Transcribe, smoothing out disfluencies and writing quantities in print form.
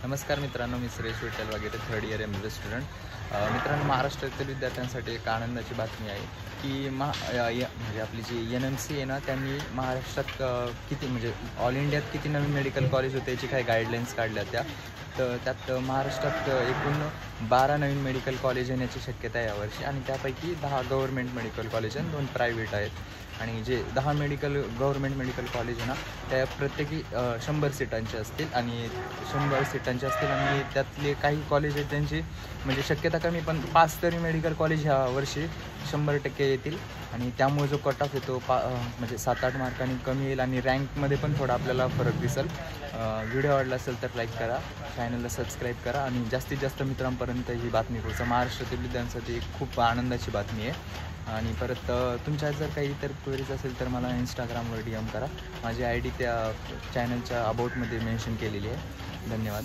नमस्कार मित्रांनो, मी सुरेश विठ्ठल वगैरे थर्ड इयर MBA स्टुडंट. मित्रांनो, महाराष्ट्रातील विद्यार्थ्यांसाठी एक आनंदाची बातमी आहे की म्हणजे आपली जी NMC आहे ना, त्यांनी महाराष्ट्रात किती म्हणजे ऑल इंडियात किती नवीन मेडिकल कॉलेज होते याची काही गाईडलाईन्स काढल्या त्या. तर त्यात महाराष्ट्रात एकूण 12 नवीन मेडिकल कॉलेज येण्याची शक्यता आहे यावर्षी, आणि त्यापैकी 10 गव्हर्मेंट मेडिकल कॉलेज आणि 2 प्रायव्हेट आहेत. आणि जे 10 गव्हर्मेंट मेडिकल कॉलेज आहे ना, त्या प्रत्येकी 100 सीटांचे असतील आणि 100 सीटांचे असतील. आणि त्यातले काही कॉलेज आहेत त्यांची म्हणजे शक्यता कमी, पण 5 तरी मेडिकल कॉलेज ह्या वर्षी 100% येतील. आणि त्यामुळे जो कट ऑफ येतो म्हणजे 7-8 मार्कांनी कमी येईल आणि रँकमध्ये पण थोडा आपल्याला फरक दिसेल. व्हिडिओ आवडला असेल तर लाईक करा, चॅनलला सबस्क्राईब करा आणि जास्तीत जास्त मित्रांपर्यंत ही बातमी पोहोचा. महाराष्ट्रातील विद्यार्थ्यांसाठी एक खूप आनंदाची बातमी आहे. आणि परत तुमच्या जर काही इतर क्वेरीज असेल तर मला इंस्टाग्रामवर DM करा. माझी ID त्या चॅनलच्या अबाउटमध्ये मेन्शन केलेली आहे. धन्यवाद.